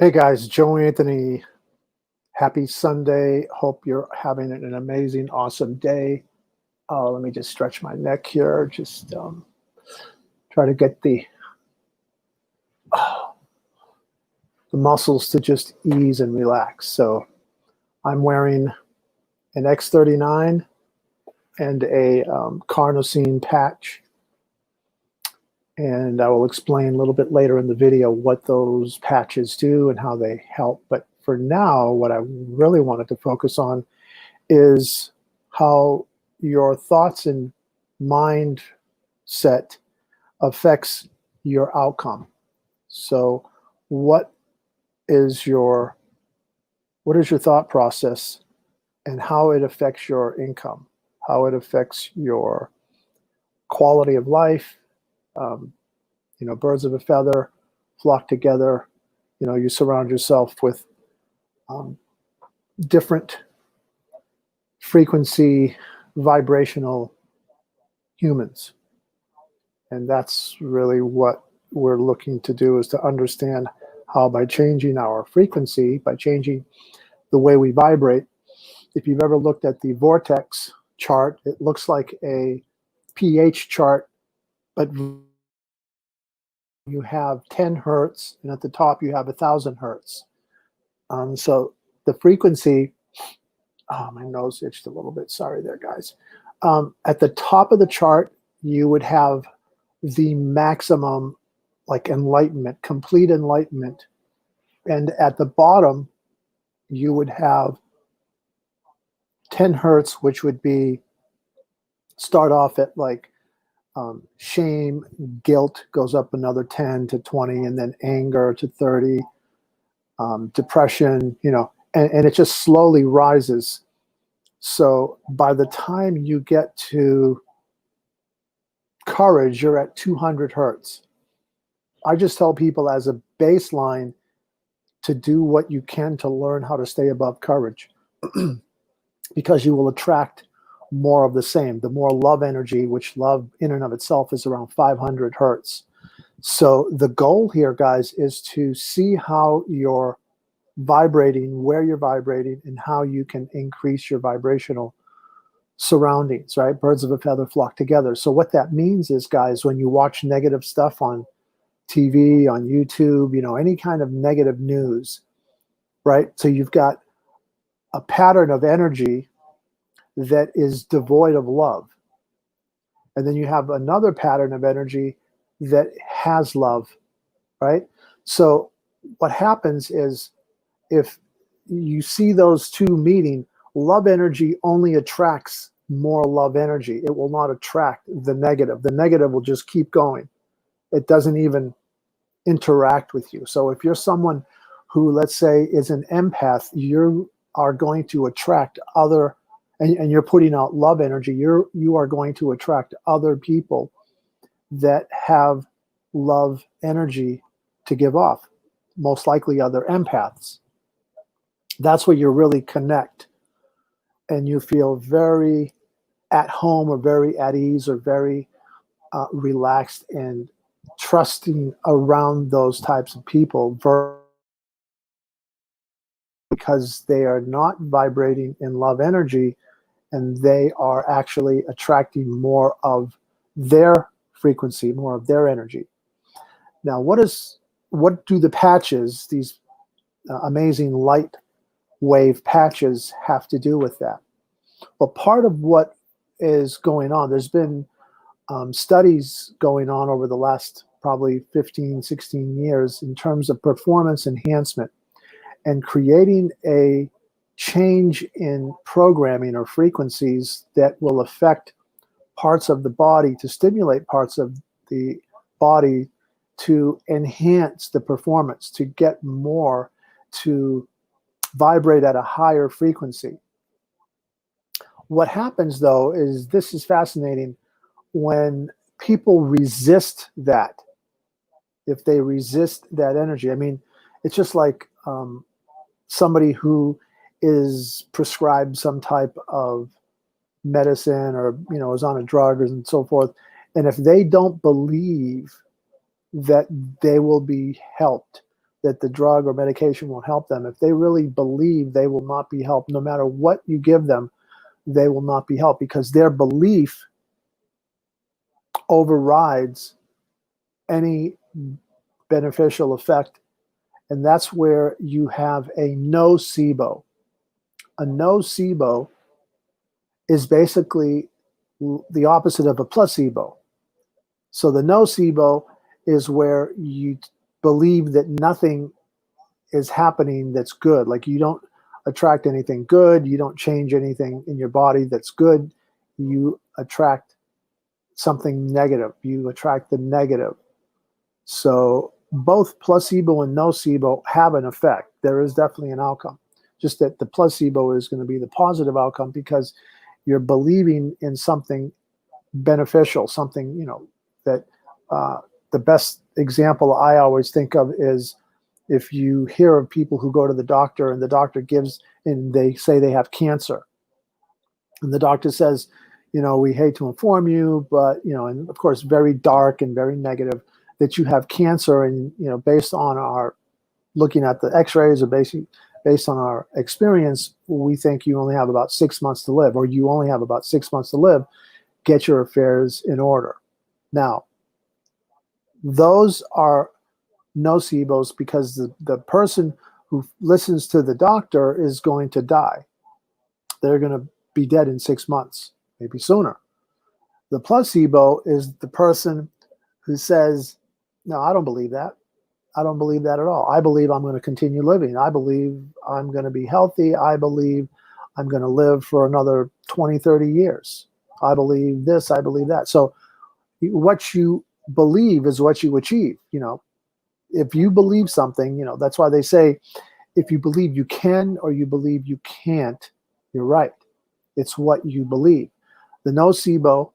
Hey guys, Joe Anthony. Happy Sunday. Hope you're having an amazing, awesome day. Let me just stretch my neck here. Just try to get the muscles to just ease and relax. So I'm wearing an X39 and a carnosine patch. And I will explain a little bit later in the video what those patches do and how they help. But for now, what I really wanted to focus on is how your thoughts and mindset affects your outcome. So what is your thought process and how it affects your income, how it affects your quality of life. Birds of a feather flock together. You surround yourself with different frequency, vibrational humans. And that's really what we're looking to do, is to understand how by changing our frequency, by changing the way we vibrate. If you've ever looked at the vortex chart, it looks like a pH chart, but you have 10 hertz, and at the top you have 1,000 hertz. So the frequency, my nose itched a little bit. Sorry there, guys. At the top of the chart, you would have the maximum, like enlightenment, complete enlightenment. And at the bottom, you would have 10 hertz, which would be start off at like shame, guilt goes up another 10 to 20, and then anger to 30, depression, and it just slowly rises. So by the time you get to courage, you're at 200 hertz. I just tell people as a baseline to do what you can to learn how to stay above courage, because you will attract more of the same. The more love energy, which love in and of itself is around 500 hertz. So the goal here, guys, is to see how you're vibrating, where you're vibrating, and how you can increase your vibrational surroundings, right? Birds of a feather flock together. So what that means is, guys, when you watch negative stuff on TV, on YouTube, any kind of negative news, right? So you've got a pattern of energy that is devoid of love. And then you have another pattern of energy that has love, right? So what happens is, if you see those two meeting, love energy only attracts more love energy. It will not attract the negative. The negative will just keep going. It doesn't even interact with you. So if you're someone who, let's say, is an empath, you are going to attract other, and you're putting out love energy, you are going to attract other people that have love energy to give off, most likely other empaths. That's where you really connect, and you feel very at home, or very at ease, or very relaxed and trusting around those types of people, because they are not vibrating in love energy, and they are actually attracting more of their frequency, more of their energy. Now, what do the patches, these amazing light wave patches, have to do with that? Well, part of what is going on, there's been studies going on over the last probably 15, 16 years in terms of performance enhancement and creating a change in programming or frequencies that will affect parts of the body, to stimulate parts of the body to enhance the performance, to get more, to vibrate at a higher frequency. What happens, though, is, this is fascinating, when people resist that, if they resist that energy. I mean, it's just like somebody who is prescribed some type of medicine, or is on a drug, and so forth, and if they don't believe that they will be helped, that the drug or medication won't help them. If they really believe they will not be helped, no matter what you give them, they will not be helped, because their belief overrides any beneficial effect. And that's where you have a nocebo. A nocebo is basically the opposite of a placebo. So the nocebo is where you believe that nothing is happening that's good. Like you don't attract anything good. You don't change anything in your body that's good. You attract something negative. You attract the negative. So both placebo and nocebo have an effect. There is definitely an outcome. Just that the placebo is going to be the positive outcome because you're believing in something beneficial, something, that the best example I always think of is if you hear of people who go to the doctor and the doctor gives, and they say they have cancer. And the doctor says, we hate to inform you, but, and of course, very dark and very negative, that you have cancer. And, based on our looking at the x-rays or based on our experience, we think you only have about 6 months to live, or you only have about 6 months to live. Get your affairs in order. Now, those are nocebos because the person who listens to the doctor is going to die. They're going to be dead in 6 months, maybe sooner. The placebo is the person who says, no, I don't believe that. I don't believe that at all. I believe I'm going to continue living. I believe I'm going to be healthy. I believe I'm going to live for another 20, 30 years. I believe this, I believe that. So what you believe is what you achieve. If you believe something, that's why they say, if you believe you can or you believe you can't, you're right. It's what you believe. The nocebo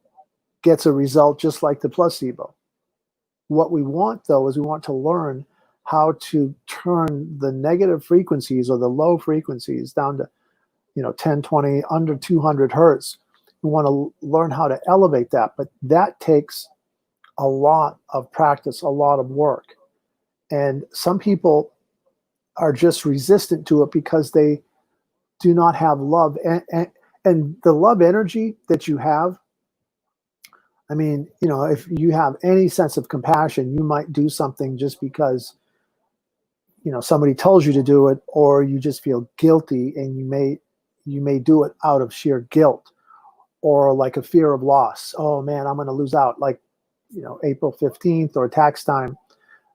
gets a result just like the placebo. What we want, though, is we want to learn how to turn the negative frequencies or the low frequencies down to, 10, 20, under 200 hertz. We want to learn how to elevate that, but that takes a lot of practice, a lot of work. And some people are just resistant to it because they do not have love. And the love energy that you have, I mean, if you have any sense of compassion, you might do something just because, somebody tells you to do it, or you just feel guilty and you may do it out of sheer guilt, or like a fear of loss. Oh man, I'm going to lose out. Like, April 15th or tax time,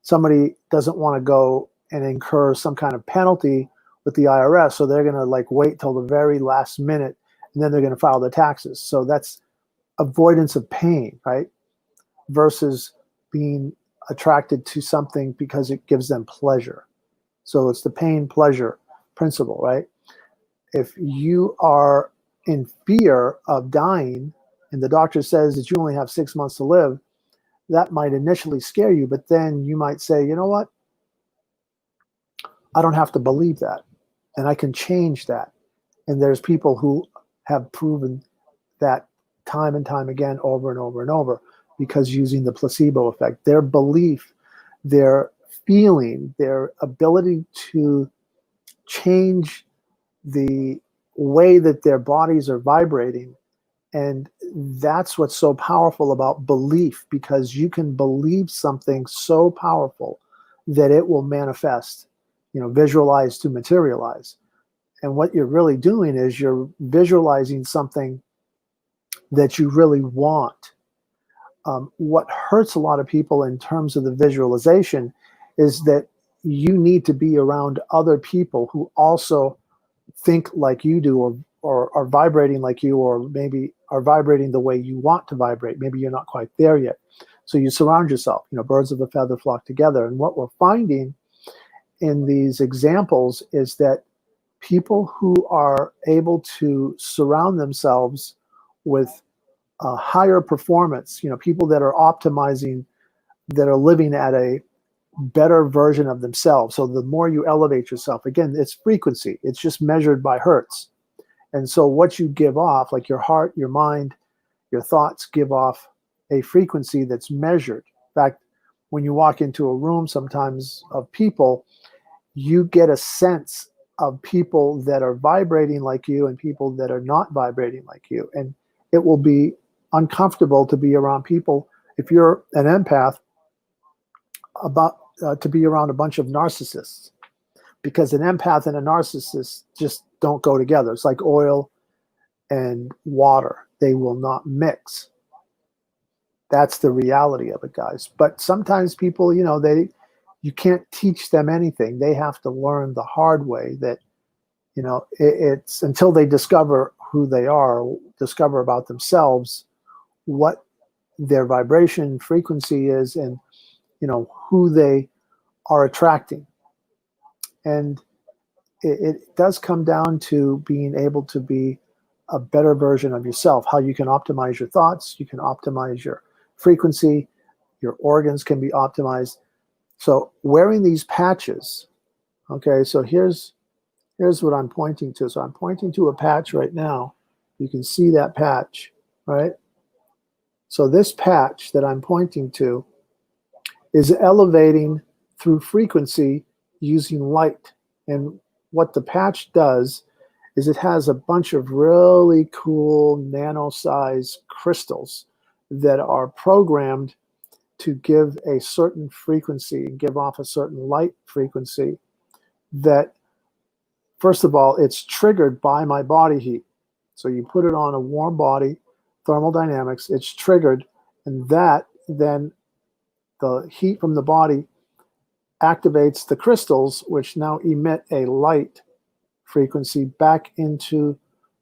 somebody doesn't want to go and incur some kind of penalty with the IRS. So they're going to wait till the very last minute, and then they're going to file their taxes. So that's avoidance of pain, right? Versus being attracted to something because it gives them pleasure. So it's the pain pleasure principle, right? If you are in fear of dying and the doctor says that you only have 6 months to live, that might initially scare you, but then you might say, you know what? I don't have to believe that, and I can change that. And there's people who have proven that time and time again, over and over and over, because using the placebo effect, their belief, their feeling, their ability to change the way that their bodies are vibrating. And that's what's so powerful about belief, because you can believe something so powerful that it will manifest, visualize to materialize. And what you're really doing is you're visualizing something that you really want. What hurts a lot of people in terms of the visualization is that you need to be around other people who also think like you do, or are vibrating like you, or maybe are vibrating the way you want to vibrate. Maybe you're not quite there yet. So you surround yourself, birds of a feather flock together. And what we're finding in these examples is that people who are able to surround themselves with higher performance, people that are optimizing, that are living at a better version of themselves. So the more you elevate yourself, again, it's frequency. It's just measured by hertz. And so what you give off, like your heart, your mind, your thoughts give off a frequency that's measured. In fact, when you walk into a room sometimes of people, you get a sense of people that are vibrating like you and people that are not vibrating like you. And it will be uncomfortable to be around people, if you're an empath, about to be around a bunch of narcissists, because an empath and a narcissist just don't go together. It's like oil and water. They will not mix. That's the reality of it, guys. But sometimes people, you can't teach them anything. They have to learn the hard way that, it's until they discover who they are, discover about themselves, what their vibration frequency is, and, who they are attracting. And it does come down to being able to be a better version of yourself, how you can optimize your thoughts, you can optimize your frequency, your organs can be optimized. So wearing these patches, okay, so here's what I'm pointing to. So I'm pointing to a patch right now. You can see that patch, right? So this patch that I'm pointing to is elevating through frequency using light. And what the patch does is it has a bunch of really cool nano-sized crystals that are programmed to give a certain frequency, give off a certain light frequency that, first of all, it's triggered by my body heat. So you put it on a warm body, thermodynamics, it's triggered, and that then the heat from the body activates the crystals, which now emit a light frequency back into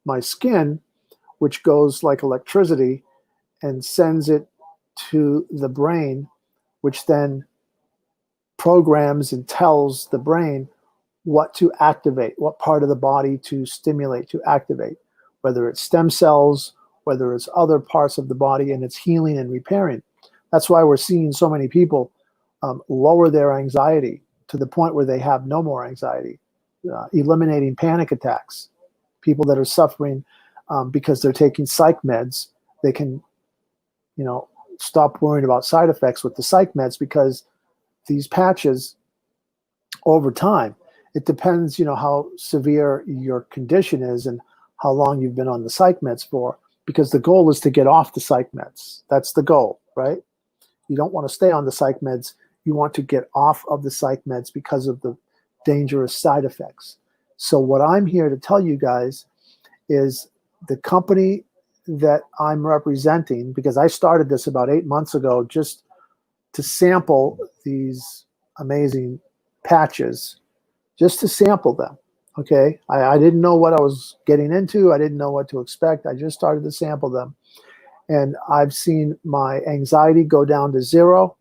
my skin, which goes like electricity and sends it to the brain, which then programs and tells the brain what to activate, what part of the body to stimulate, to activate, whether it's stem cells, whether it's other parts of the body, and it's healing and repairing. That's why we're seeing so many people lower their anxiety to the point where they have no more anxiety, eliminating panic attacks. People that are suffering because they're taking psych meds, they can, stop worrying about side effects with the psych meds, because these patches, over time, it depends, how severe your condition is and how long you've been on the psych meds for, because the goal is to get off the psych meds. That's the goal, right? You don't want to stay on the psych meds. You want to get off of the psych meds because of the dangerous side effects. So what I'm here to tell you guys is the company that I'm representing, because I started this about 8 months ago just to sample these amazing patches, just to sample them. Okay, I didn't know what I was getting into. I didn't know what to expect. I just started to sample them. And I've seen my anxiety go down to 0.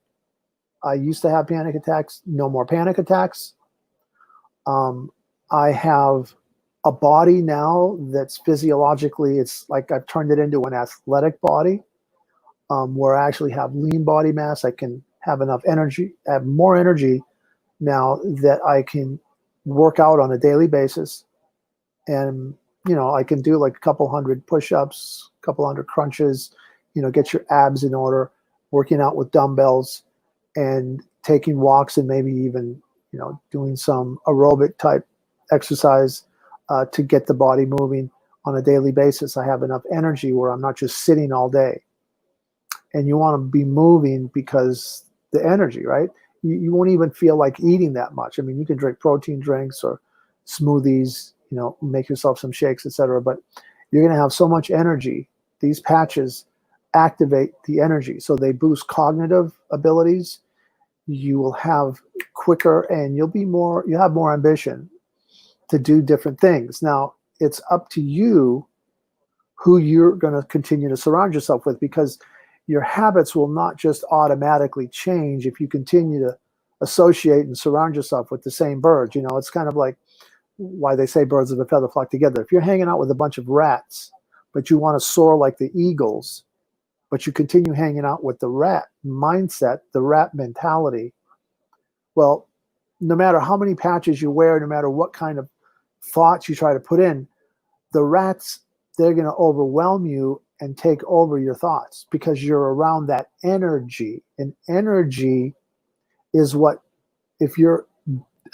I used to have panic attacks, no more panic attacks. I have a body now that's physiologically, it's like I've turned it into an athletic body, where I actually have lean body mass. I can have enough energy, have more energy now that I can work out on a daily basis. And, I can do like a couple hundred push-ups, a couple hundred crunches, get your abs in order, working out with dumbbells and taking walks, and maybe even, doing some aerobic type exercise to get the body moving on a daily basis. I have enough energy where I'm not just sitting all day. And you want to be moving because the energy, right? You won't even feel like eating that much. I mean, you can drink protein drinks or smoothies, make yourself some shakes, etc. But you're going to have so much energy. These patches activate the energy. So they boost cognitive abilities. You will have quicker, and you have more ambition to do different things. Now, it's up to you who you're going to continue to surround yourself with, because your habits will not just automatically change if you continue to associate and surround yourself with the same birds. It's kind of like why they say birds of a feather flock together. If you're hanging out with a bunch of rats, but you want to soar like the eagles, but you continue hanging out with the rat mindset, the rat mentality, well, no matter how many patches you wear, no matter what kind of thoughts you try to put in, the rats, they're going to overwhelm you and take over your thoughts, because you're around that energy. And energy is what, if you're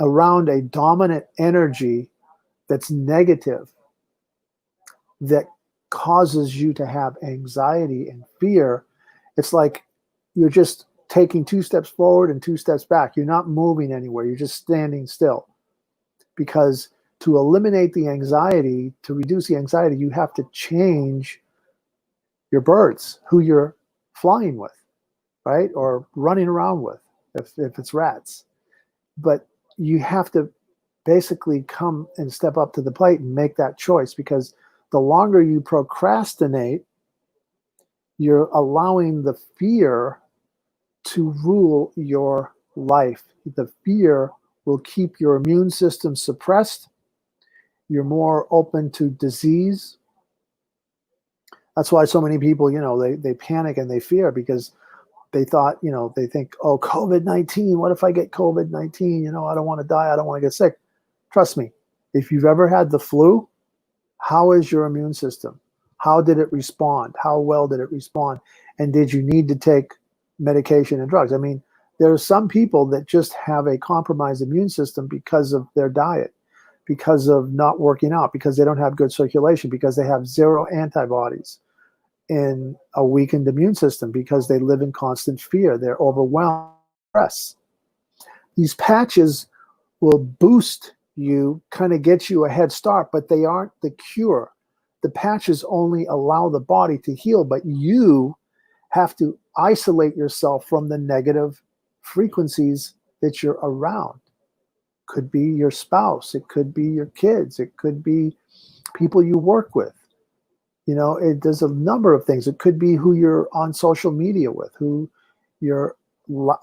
around a dominant energy that's negative, that causes you to have anxiety and fear, it's like you're just taking 2 steps forward and 2 steps back. You're not moving anywhere. You're just standing still. Because to eliminate the anxiety, to reduce the anxiety, you have to change your birds, who you're flying with, right? Or running around with, if it's rats. But you have to basically come and step up to the plate and make that choice, because the longer you procrastinate, you're allowing the fear to rule your life. The fear will keep your immune system suppressed. You're more open to disease. That's why so many people, they panic and they fear, because they thought, they think, oh, COVID-19, what if I get COVID-19? I don't want to die. I don't want to get sick. Trust me, if you've ever had the flu, how is your immune system? How did it respond? How well did it respond? And did you need to take medication and drugs? I mean, there are some people that just have a compromised immune system because of their diet, because of not working out, because they don't have good circulation, because they have zero antibodies, and a weakened immune system, because they live in constant fear. They're overwhelmed by stress. These patches will boost you, kind of get you a head start, but they aren't the cure. The patches only allow the body to heal, but you have to isolate yourself from the negative frequencies that you're around. Could be your spouse, it could be your kids, it could be people you work with. There's a number of things. It could be who you're on social media with, who you're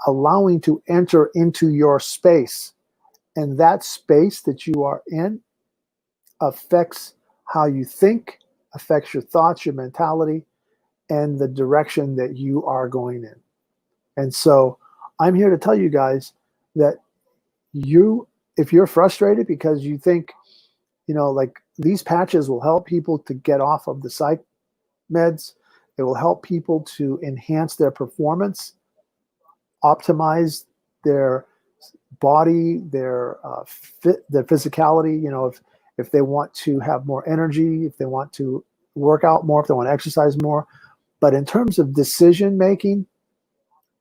allowing to enter into your space. And that space that you are in affects how you think, affects your thoughts, your mentality, and the direction that you are going in. And so I'm here to tell you guys that if you're frustrated because you think, like, these patches will help people to get off of the psych meds, it will help people to enhance their performance, optimize their body, their physicality. If they want to have more energy, if they want to work out more, if they want to exercise more. But in terms of decision making,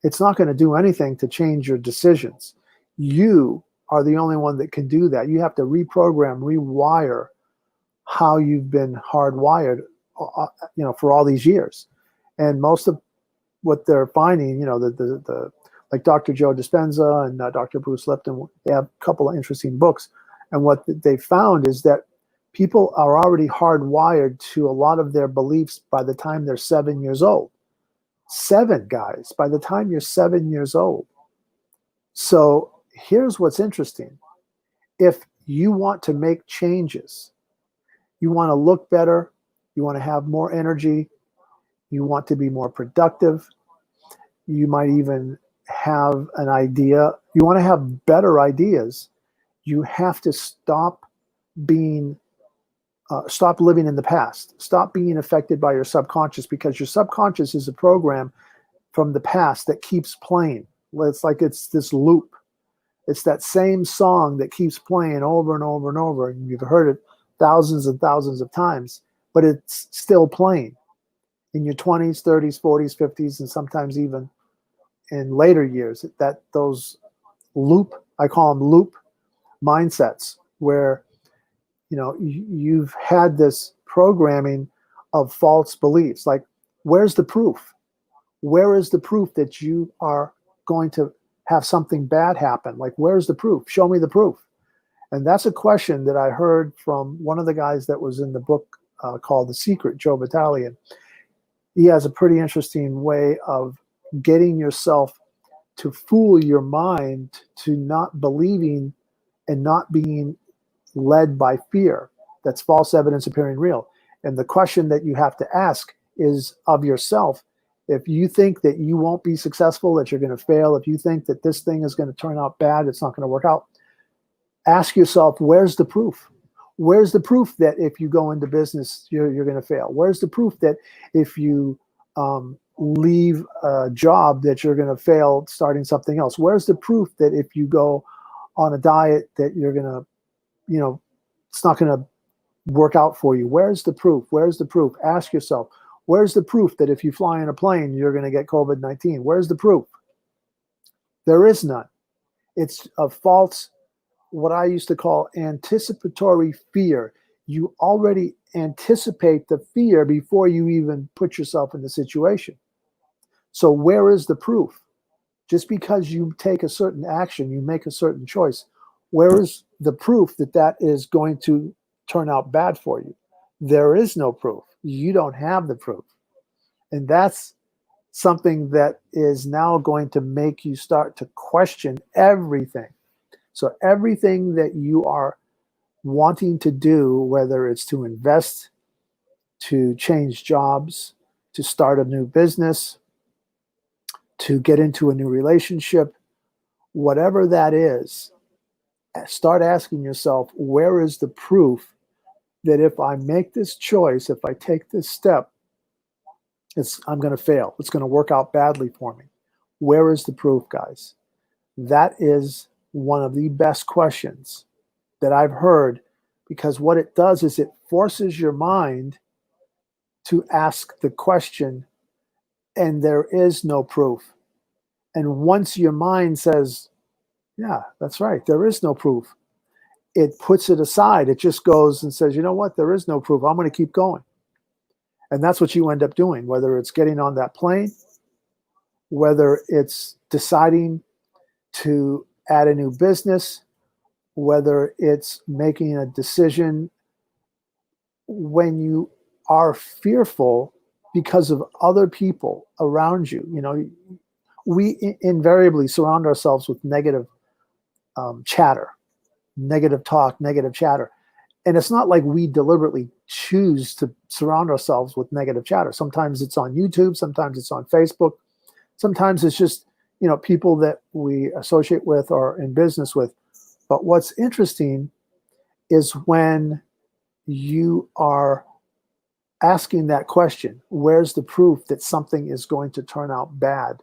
it's not going to do anything to change your decisions. You are the only one that can do that. You have to reprogram, rewire how you've been hardwired, for all these years. And most of what they're finding, the like Dr. Joe Dispenza and Dr. Bruce Lipton, they have a couple of interesting books. And what they found is that people are already hardwired to a lot of their beliefs by the time they're 7 years old. 7, guys, by the time you're 7 years old. So here's what's interesting. If you want to make changes, you want to look better, you want to have more energy, you want to be more productive, you might even have an idea, you want to have better ideas, you have to stop living in the past. Stop being affected by your subconscious, because your subconscious is a program from the past that keeps playing. It's like it's this loop. It's that same song that keeps playing over and over and over. And you've heard it thousands and thousands of times, but it's still playing in your 20s, 30s, 40s, 50s, and sometimes even in later years. Those loop, I call them loop mindsets, where you've had this programming of false beliefs. Like, where's the proof? Where is the proof that you are going to have something bad happen? Like, where's the proof? Show me the proof. And that's a question that I heard from one of the guys that was in the book called The Secret, Joe Battalion. He has a pretty interesting way of getting yourself to fool your mind to not believing and not being led by fear. That's false evidence appearing real. And the question that you have to ask is of yourself. If you think that you won't be successful, that you're going to fail, if you think that this thing is going to turn out bad, it's not going to work out, ask yourself, where's the proof? Where's the proof that if you go into business, you're going to fail? Where's the proof that if you leave a job that you're going to fail starting something else? Where's the proof that if you go on a diet that you're going to, it's not going to work out for you. Where's the proof? Where's the proof? Ask yourself, where's the proof that if you fly in a plane, you're going to get COVID-19? Where's the proof? There is none. It's a false, what I used to call anticipatory fear. You already anticipate the fear before you even put yourself in the situation. So where is the proof? Just because you take a certain action, you make a certain choice, where is the proof that that is going to turn out bad for you? There is no proof. You don't have the proof. And that's something that is now going to make you start to question everything. So everything that you are wanting to do, whether it's to invest, to change jobs, to start a new business, to get into a new relationship, whatever that is, start asking yourself, where is the proof that if I make this choice, if I take this step, I'm going to fail. It's going to work out badly for me. Where is the proof, guys? That is one of the best questions that I've heard, because what it does is it forces your mind to ask the question, and there is no proof. And once your mind says, yeah, that's right, there is no proof, it puts it aside. It just goes and says, you know what, there is no proof. I'm going to keep going. And that's what you end up doing, whether it's getting on that plane, whether it's deciding to add a new business, whether it's making a decision when you are fearful because of other people around you. We invariably surround ourselves with negative chatter, negative talk, negative chatter. And it's not like we deliberately choose to surround ourselves with negative chatter. Sometimes it's on YouTube, sometimes it's on Facebook, sometimes it's just, people that we associate with or in business with. But what's interesting is when you are asking that question, where's the proof that something is going to turn out bad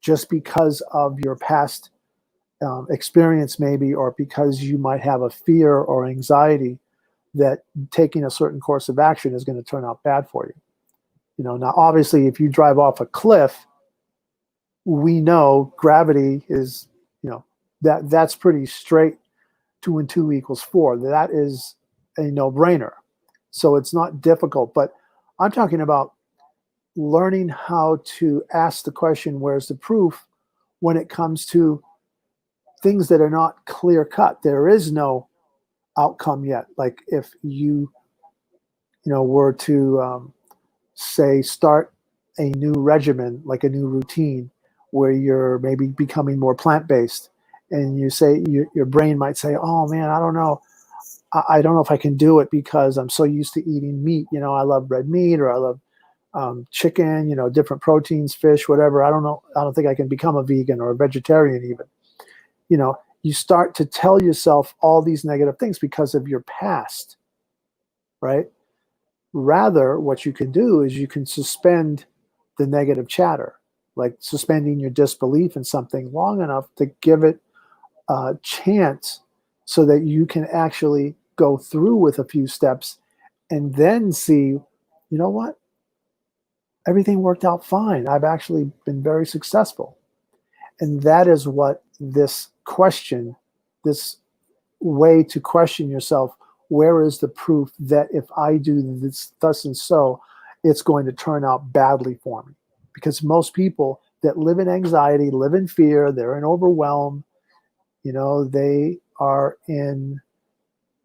just because of your past experience maybe, or because you might have a fear or anxiety that taking a certain course of action is going to turn out bad for you. Now obviously if you drive off a cliff, we know gravity is, that's pretty straight. 2 and 2 equals 4. That is a no-brainer. So it's not difficult, but I'm talking about learning how to ask the question, where's the proof, when it comes to things that are not clear cut. There is no outcome yet. Like if you, were to say start a new regimen, like a new routine where you're maybe becoming more plant-based, and you say your brain might say, oh man, I don't know. I don't know if I can do it because I'm so used to eating meat. I love red meat, or I love chicken, different proteins, fish, whatever. I don't know. I don't think I can become a vegan or a vegetarian even. You start to tell yourself all these negative things because of your past, right? Rather, what you can do is you can suspend the negative chatter, like suspending your disbelief in something long enough to give it a chance so that you can actually go through with a few steps and then see, you know what? Everything worked out fine. I've actually been very successful. And that is what this question, this way to question yourself, where is the proof that if I do this, thus and so, it's going to turn out badly for me? Because most people that live in anxiety, live in fear, they're in overwhelm, they are in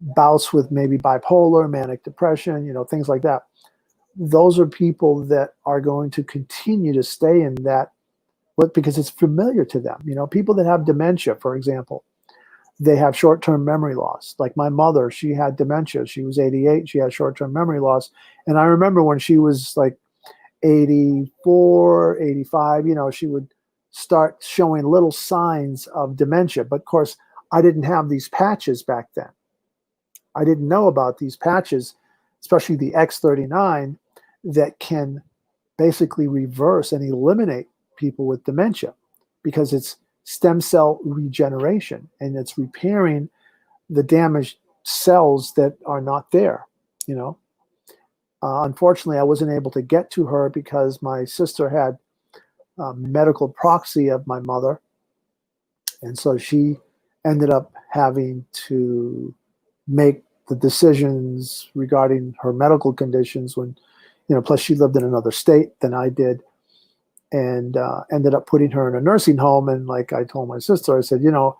bouts with maybe bipolar, manic depression, things like that. Those are people that are going to continue to stay in that, because it's familiar to them. People that have dementia, for example, they have short-term memory loss. Like my mother, she had dementia. She was 88. She had short-term memory loss. And I remember when she was like 84, 85, she would start showing little signs of dementia. But of course, I didn't have these patches back then. I didn't know about these patches, especially the X39, that can basically reverse and eliminate people with dementia, because it's stem cell regeneration, and it's repairing the damaged cells that are not there, you know. Unfortunately, I wasn't able to get to her because my sister had medical proxy of my mother, and so she ended up having to make the decisions regarding her medical conditions when, you know, plus she lived in another state than I did, and ended up putting her in a nursing home. And like I told my sister, I said, you know,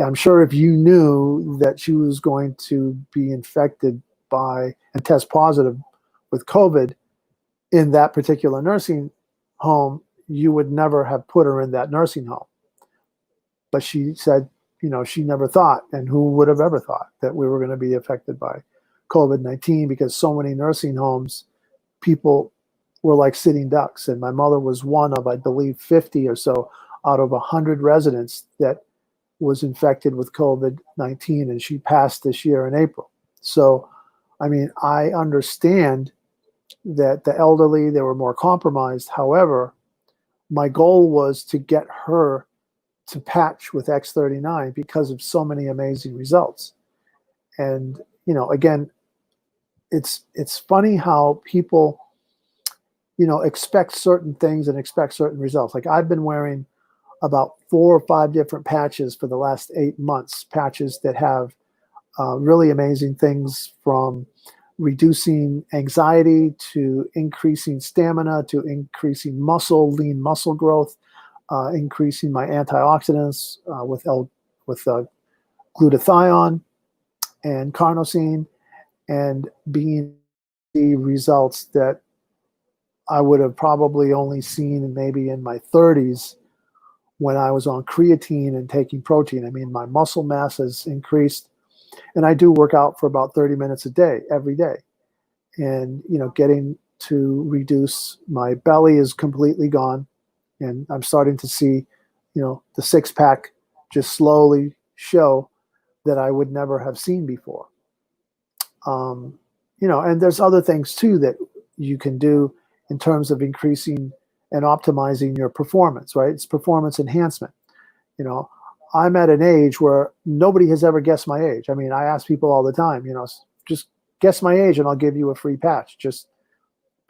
I'm sure if you knew that she was going to be infected by and test positive with COVID in that particular nursing home, you would never have put her in that nursing home. But she said, you know, she never thought, and who would have ever thought that we were going to be affected by COVID-19, because so many nursing homes, people were like sitting ducks. And my mother was one of, I believe, 50 or so out of 100 residents that was infected with COVID-19, and she passed this year in April. So, I mean, I understand that the elderly, they were more compromised. However, my goal was to get her to patch with X39 because of so many amazing results. And, you know, again, it's funny how people, you know, expect certain things and expect certain results. Like I've been wearing about 4 or 5 different patches for the last 8 months, patches that have really amazing things, from reducing anxiety to increasing stamina to increasing muscle, lean muscle growth, increasing my antioxidants with glutathione and carnosine, and being the results that I would have probably only seen maybe in my 30s when I was on creatine and taking protein. I mean, my muscle mass has increased, and I do work out for about 30 minutes a day, every day. And, you know, getting to reduce, my belly is completely gone. And I'm starting to see, you know, the 6-pack just slowly show that I would never have seen before. You know, and there's other things too that you can do in terms of increasing and optimizing your performance, right? It's performance enhancement. You know, I'm at an age where nobody has ever guessed my age. I mean, I ask people all the time, you know, just guess my age and I'll give you a free patch. Just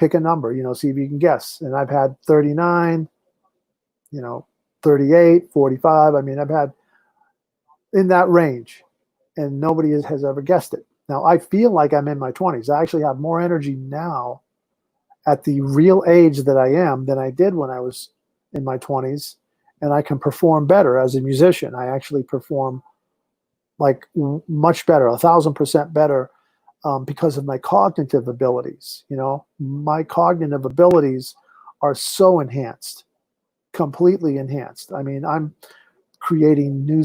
pick a number, you know, see if you can guess. And I've had 39, you know, 38, 45. I mean, I've had in that range, and nobody has ever guessed it. Now, I feel like I'm in my 20s. I actually have more energy now at the real age that I am than I did when I was in my 20s, and I can perform better as a musician. I actually perform like much better, 1,000% better, because of my cognitive abilities. You know, my cognitive abilities are so enhanced, completely enhanced. I mean, I'm creating new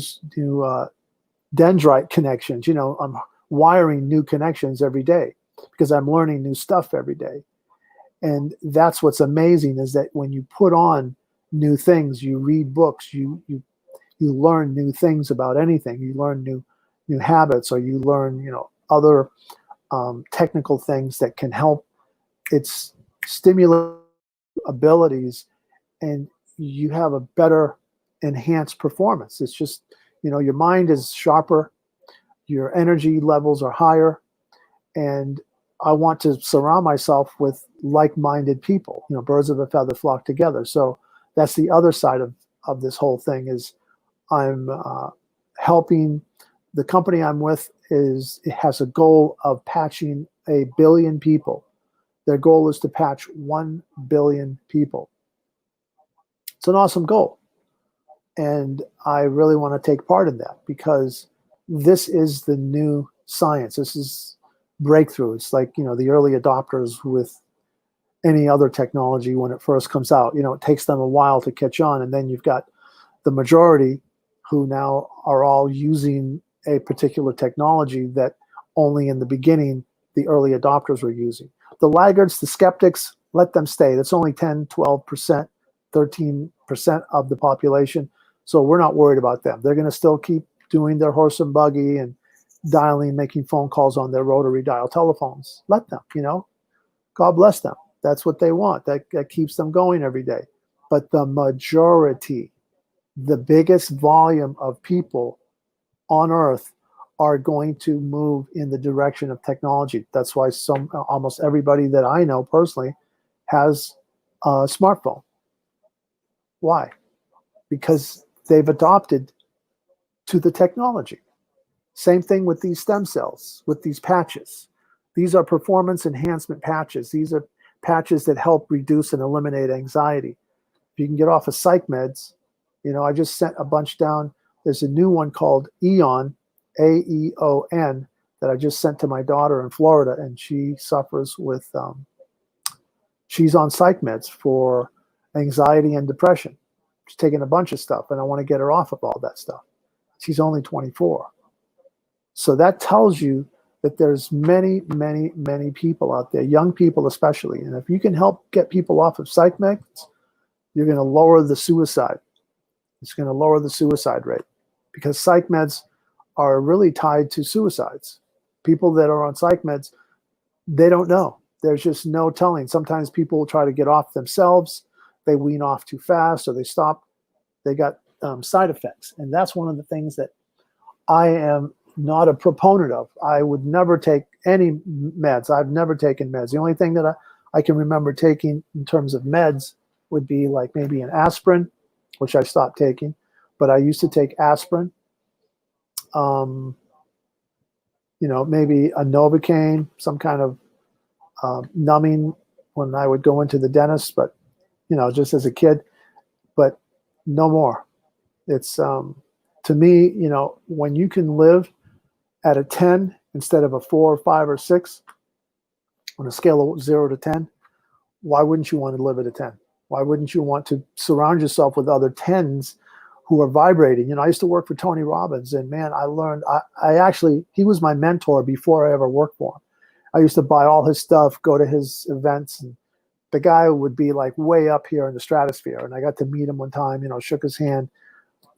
dendrite connections. You know, I'm wiring new connections every day because I'm learning new stuff every day. And that's what's amazing, is that when you put on new things, you read books, you learn new things about anything. You learn new habits, or you learn, you know, other technical things that can help. It's stimulate abilities, and you have a better enhanced performance. It's just, you know, your mind is sharper, your energy levels are higher, and I want to surround myself with like-minded people. You know, birds of a feather flock together. So that's the other side of this whole thing, is I'm helping. The company I'm with it has a goal of patching 1 billion people. Their goal is to patch 1 billion people. It's an awesome goal. And I really want to take part in that, because this is the new science. This is breakthrough. It's like, you know, the early adopters with any other technology. When it first comes out, you know, it takes them a while to catch on. And then you've got the majority who now are all using a particular technology that only in the beginning the early adopters were using. The laggards, the skeptics, let them stay. That's only 10, 12%, 13% of the population. So we're not worried about them. They're going to still keep doing their horse and buggy and dialing, making phone calls on their rotary dial telephones. Let them, you know, God bless them. That's what they want. That keeps them going every day. But the majority the biggest volume of people on Earth are going to move in the direction of technology. That's why almost everybody that I know personally has a smartphone. Why? Because they've adopted to the technology. Same thing with these stem cells, with these patches. These are performance enhancement patches. These are patches that help reduce and eliminate anxiety. If you can get off of psych meds, I just sent a bunch down. There's a new one called Eon, AEON, that I just sent to my daughter in Florida, and she suffers with, she's on psych meds for anxiety and depression. She's taking a bunch of stuff, and I want to get her off of all that stuff. She's only 24. So that tells you that there's many, many, many people out there, young people especially. And if you can help get people off of psych meds, you're going to lower the suicide. It's going to lower the suicide rate, because psych meds are really tied to suicides. People that are on psych meds, they don't know. There's just no telling. Sometimes people will try to get off themselves. They wean off too fast, or they stop. They got side effects. And that's one of the things that I am not a proponent of. I would never take any meds. I've never taken meds. The only thing that I can remember taking in terms of meds would be like maybe an aspirin, which I stopped taking. But I used to take aspirin, maybe a Novocaine, some kind of numbing when I would go into the dentist, but, just as a kid, but no more. It's, to me, when you can live at a 10 instead of a 4 or 5 or 6 on a scale of 0 to 10, why wouldn't you want to live at a 10? Why wouldn't you want to surround yourself with other 10s who are vibrating? I used to work for Tony Robbins, and man, I learned, I actually, he was my mentor before I ever worked for him. I used to buy all his stuff, go to his events, and the guy would be like way up here in the stratosphere. And I got to meet him one time, shook his hand.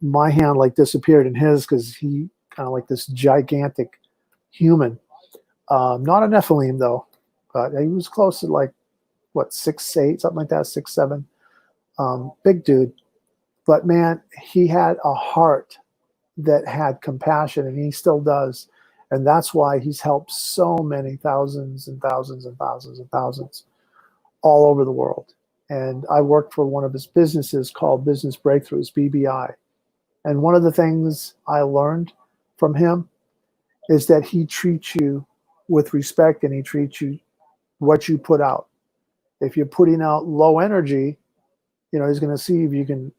My hand like disappeared in his, because he kind of like this gigantic human. Not a Nephilim though, but he was close to like, 6'8", something like that, 6'7". Big dude. But man, he had a heart that had compassion, and he still does. And that's why he's helped so many thousands and thousands and thousands and thousands all over the world. And I worked for one of his businesses called Business Breakthroughs, BBI. And one of the things I learned from him is that he treats you with respect, and he treats you what you put out. If you're putting out low energy, he's going to see if you can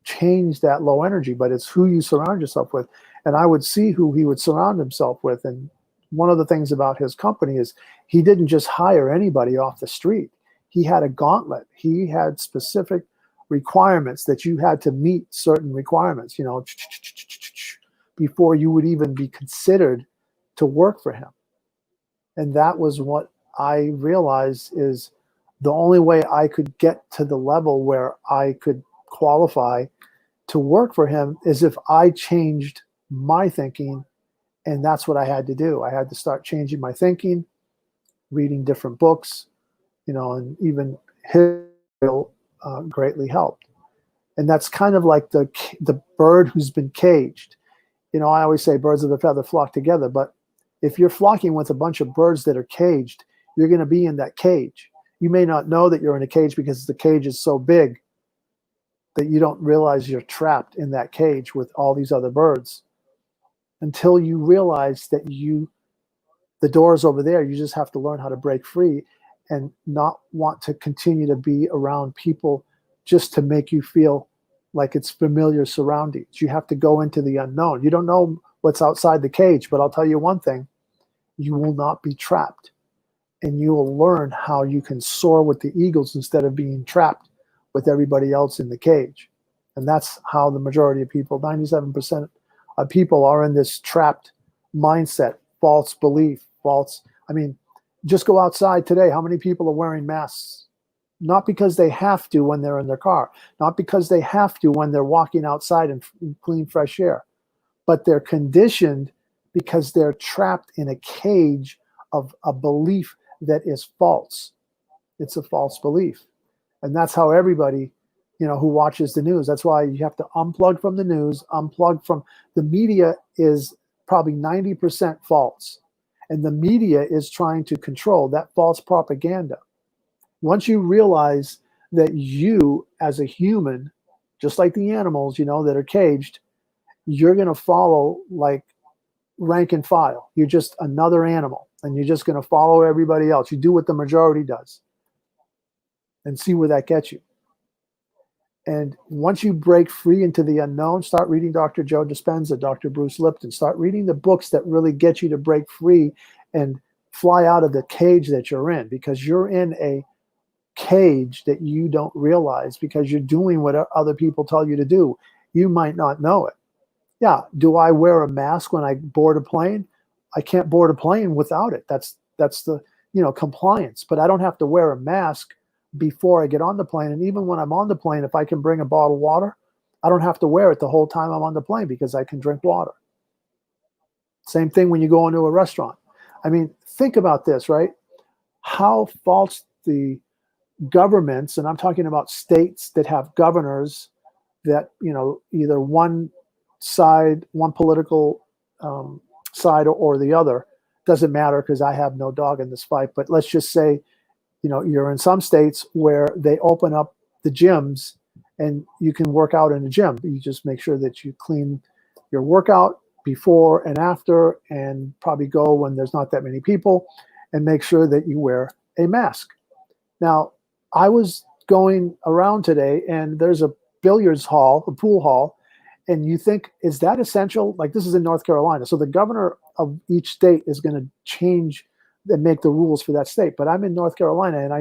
change that low energy, but it's who you surround yourself with. And I would see who he would surround himself with. And one of the things about his company is he didn't just hire anybody off the street. He had a gauntlet. He had specific requirements that you had to meet certain requirements, before you would even be considered to work for him. And that was what I realized is the only way I could get to the level where I could qualify to work for him is if I changed my thinking. And that's what I had to do. I had to start changing my thinking, reading different books, and even his greatly helped. And that's kind of like the bird who's been caged. I always say birds of a feather flock together, but if you're flocking with a bunch of birds that are caged, you're going to be in that cage. You may not know that you're in a cage because the cage is so big that you don't realize you're trapped in that cage with all these other birds until you realize that the door is over there. You just have to learn how to break free and not want to continue to be around people just to make you feel like it's familiar surroundings. You have to go into the unknown. You don't know what's outside the cage, but I'll tell you one thing, you will not be trapped. And you will learn how you can soar with the eagles instead of being trapped with everybody else in the cage. And that's how the majority of people, 97% of people, are in this trapped mindset, false belief, just go outside today. How many people are wearing masks? Not because they have to when they're in their car, not because they have to when they're walking outside in clean, fresh air, but they're conditioned because they're trapped in a cage of a belief that is false. It's a false belief. And that's how everybody, who watches the news. That's why you have to unplug from the news, unplug from the media is probably 90% false. And the media is trying to control that false propaganda. Once you realize that you as a human, just like the animals, that are caged, you're going to follow like rank and file. You're just another animal and you're just going to follow everybody else. You do what the majority does and see where that gets you. And once you break free into the unknown, start reading Dr. Joe Dispenza, Dr. Bruce Lipton, start reading the books that really get you to break free and fly out of the cage that you're in, because you're in a cage that you don't realize because you're doing what other people tell you to do. You might not know it. Yeah. Do I wear a mask when I board a plane? I can't board a plane without it. That's the, compliance, but I don't have to wear a mask before I get on the plane. And even when I'm on the plane, if I can bring a bottle of water, I don't have to wear it the whole time I'm on the plane because I can drink water. Same thing when you go into a restaurant. I mean, think about this, right? How false the governments, and I'm talking about states that have governors that, either one side, one political side or the other, doesn't matter because I have no dog in this fight. But let's just say, you're in some states where they open up the gyms and you can work out in a gym. You just make sure that you clean your workout before and after, and probably go when there's not that many people, and make sure that you wear a mask. Now, I was going around today and there's a billiards hall, a pool hall, and you think, is that essential? Like, this is in North Carolina. So the governor of each state is going to change and make the rules for that state. But I'm in North Carolina and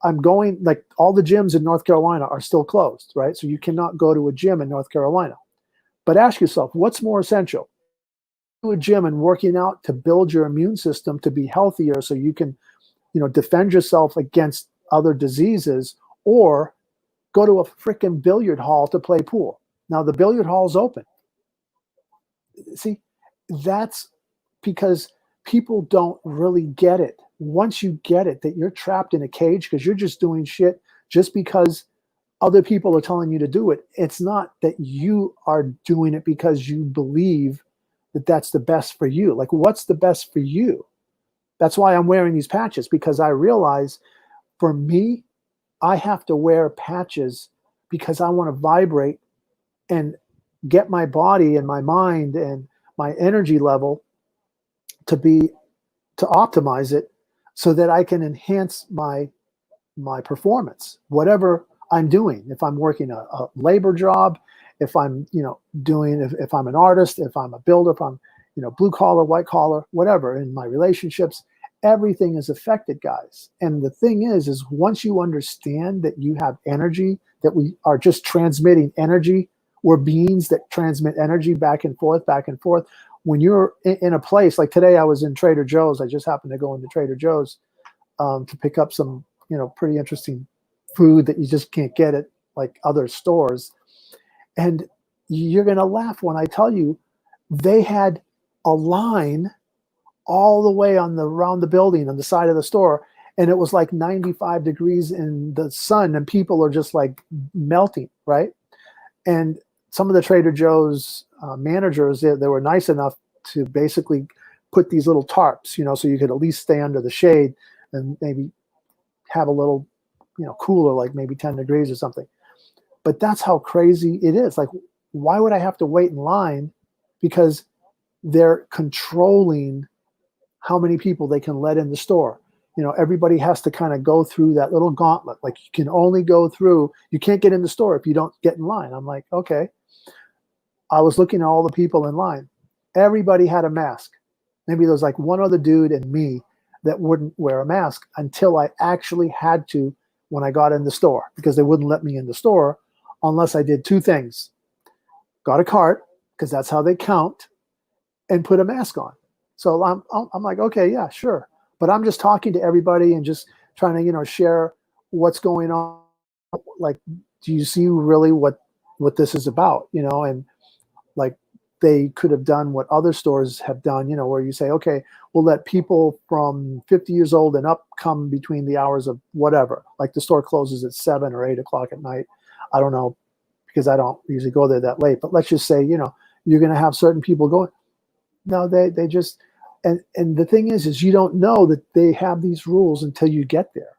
I'm going, like, all the gyms in North Carolina are still closed, right? So you cannot go to a gym in North Carolina. But ask yourself, what's more essential? To a gym and working out to build your immune system to be healthier so you can, defend yourself against other diseases, or go to a freaking billiard hall to play pool. Now the billiard hall is open. See, that's because people don't really get it. Once you get it, that you're trapped in a cage because you're just doing shit just because other people are telling you to do it. It's not that you are doing it because you believe that that's the best for you. Like, what's the best for you? That's why I'm wearing these patches, because I realize for me, I have to wear patches because I want to vibrate and get my body and my mind and my energy level to optimize it so that I can enhance my performance, whatever I'm doing. If I'm working a labor job, if I'm, if I'm an artist, if I'm a builder, if I'm, blue collar, white collar, whatever, in my relationships, everything is affected, guys. And the thing is once you understand that you have energy, that we are just transmitting energy, we're beings that transmit energy back and forth, back and forth. When you're in a place like today, I was in Trader Joe's. I just happened to go into Trader Joe's to pick up some, pretty interesting food that you just can't get at like other stores. And you're going to laugh when I tell you they had a line all the way around the building on the side of the store. And it was like 95 degrees in the sun and people are just like melting, right? And some of the Trader Joe's managers, they were nice enough to basically put these little tarps, so you could at least stay under the shade and maybe have a little, cooler, like maybe 10 degrees or something. But that's how crazy it is. Like, why would I have to wait in line? Because they're controlling how many people they can let in the store. Everybody has to kind of go through that little gauntlet. Like, you can only go through, you can't get in the store if you don't get in line. I'm like, okay. I was looking at all the people in line. Everybody had a mask. Maybe there was like one other dude and me that wouldn't wear a mask until I actually had to when I got in the store, because they wouldn't let me in the store unless I did two things. Got a cart, because that's how they count, and put a mask on. So I'm like, okay, yeah, sure. But I'm just talking to everybody and just trying to, share what's going on. Like, do you see really what this is about? And like, they could have done what other stores have done, where you say, okay, we'll let people from 50 years old and up come between the hours of whatever. Like, the store closes at 7 or 8 o'clock at night. I don't know, because I don't usually go there that late, but let's just say, you're going to have certain people going. No, they just, and the thing is you don't know that they have these rules until you get there.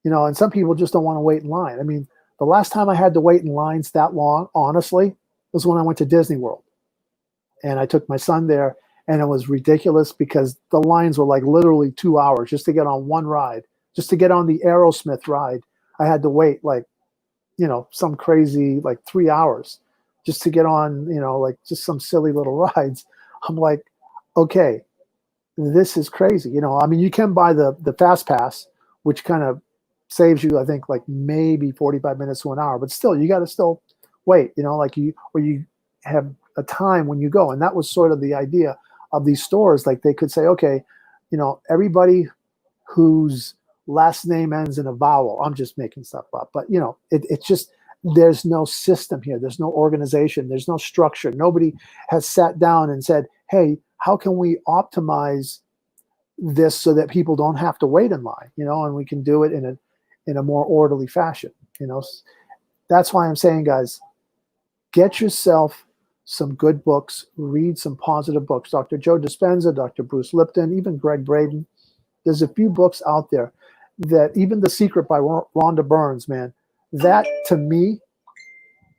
And some people just don't want to wait in line. I mean, the last time I had to wait in lines that long, honestly, was when I went to Disney World. And I took my son there, and it was ridiculous because the lines were like literally 2 hours just to get on one ride. Just to get on the Aerosmith ride, I had to wait like, some crazy, like 3 hours just to get on, like just some silly little rides. I'm like, okay, this is crazy. I mean, you can buy the Fast Pass, which kind of saves you, I think, like maybe 45 minutes to an hour, but still, you got to still wait, like you have a time when you go. And that was sort of the idea of these stores. Like they could say, okay, everybody whose last name ends in a vowel, I'm just making stuff up, but it's just, there's no system here. There's no organization. There's no structure. Nobody has sat down and said, hey, how can we optimize this so that people don't have to wait in line, and we can do it in a more orderly fashion. That's why I'm saying, guys, get yourself some good books, read some positive books. Dr. Joe Dispenza, Dr. Bruce Lipton, even Greg Braden. There's a few books out there that, even The Secret by Rhonda Burns, man, that to me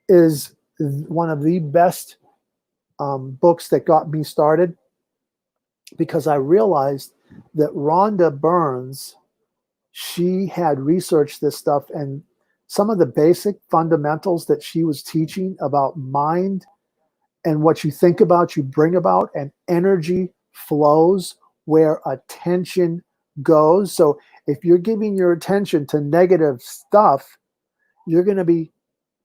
is one of the best books that got me started, because I realized that Rhonda Burns, she had researched this stuff, and some of the basic fundamentals that she was teaching about mind and what you think about, you bring about, and energy flows where attention goes. So if you're giving your attention to negative stuff, you're going to be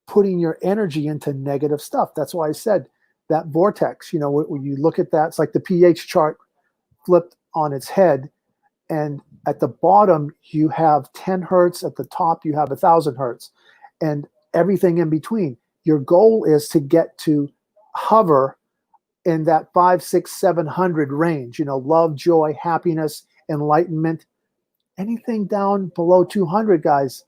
putting your energy into negative stuff. That's why I said that vortex, when you look at that, it's like the pH chart flipped on its head. And at the bottom, you have 10 hertz. At the top, you have 1,000 hertz, and everything in between. Your goal is to get to hover in that 5, 6, 700 range, love, joy, happiness, enlightenment. Anything down below 200, guys,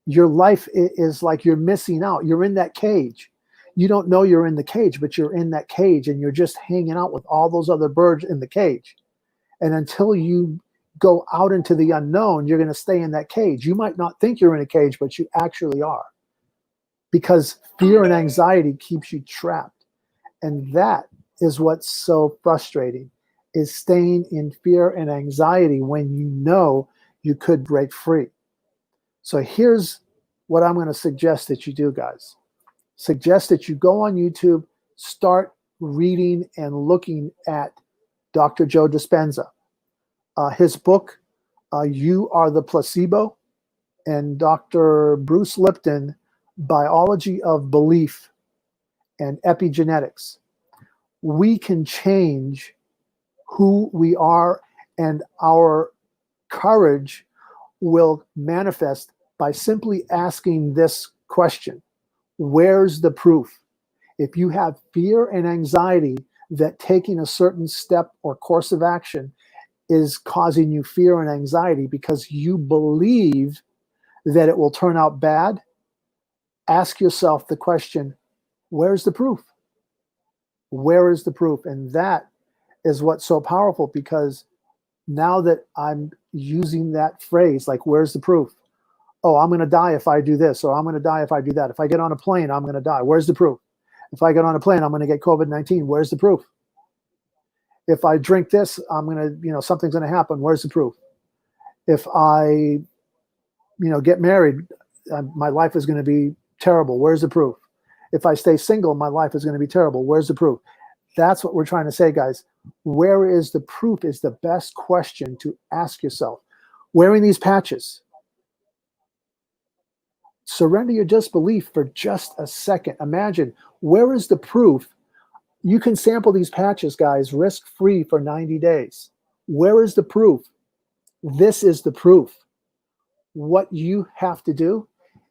your life is like you're missing out. You're in that cage. You don't know you're in the cage, but you're in that cage, and you're just hanging out with all those other birds in the cage. And until you go out into the unknown, you're going to stay in that cage. You might not think you're in a cage, but you actually are, because fear and anxiety keeps you trapped. And that is what's so frustrating, is staying in fear and anxiety when you know you could break free. So here's what I'm going to suggest that you do, guys. Suggest that you go on YouTube, start reading and looking at Dr. Joe Dispenza. His book, You Are the Placebo, and Dr. Bruce Lipton, Biology of Belief and Epigenetics. We can change who we are, and our courage will manifest by simply asking this question: where's the proof? If you have fear and anxiety that taking a certain step or course of action is causing you fear and anxiety because you believe that it will turn out bad, ask yourself the question, where's the proof? Where is the proof? And that is what's so powerful, because now that I'm using that phrase, like, where's the proof? Oh, I'm going to die if I do this, or I'm going to die if I do that. If I get on a plane, I'm going to die. Where's the proof? If I get on a plane, I'm going to get COVID-19. Where's the proof? If I drink this, I'm going to, something's going to happen. Where's the proof? If I, get married, my life is going to be terrible. Where's the proof? If I stay single, my life is going to be terrible. Where's the proof? That's what we're trying to say, guys. Where is the proof is the best question to ask yourself. Wearing these patches, surrender your disbelief for just a second. Imagine, where is the proof? You can sample these patches, guys, risk-free for 90 days. Where is the proof? This is the proof. What you have to do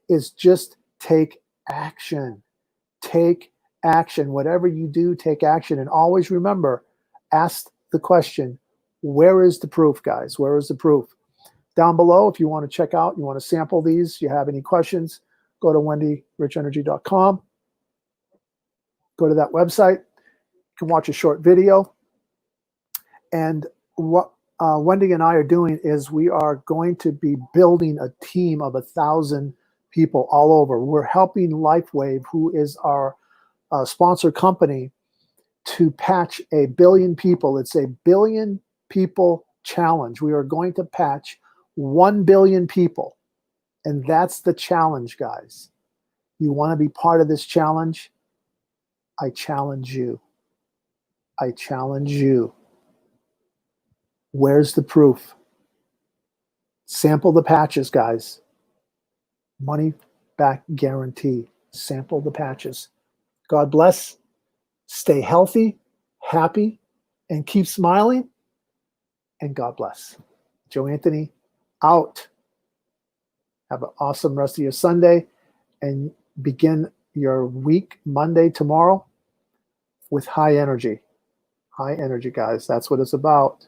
is just take action. Take action. Whatever you do, take action. And always remember, ask the question, where is the proof, guys? Where is the proof? Down below, if you want to check out, you want to sample these, you have any questions, go to wendyrichenergy.com. Go to that website. You can watch a short video. And what Wendy and I are doing is we are going to be building a team of 1,000 people all over. We're helping LifeWave, who is our sponsor company, to patch 1 billion people. It's a billion people challenge. We are going to patch 1 billion people. And that's the challenge, guys. You want to be part of this challenge? I challenge you. I challenge you. Where's the proof? Sample the patches, guys. Money back guarantee. Sample the patches. God bless. Stay healthy, happy, and keep smiling. And God bless. Joe Anthony, out. Have an awesome rest of your Sunday and begin your week Monday tomorrow with high energy. High energy, guys. That's what it's about.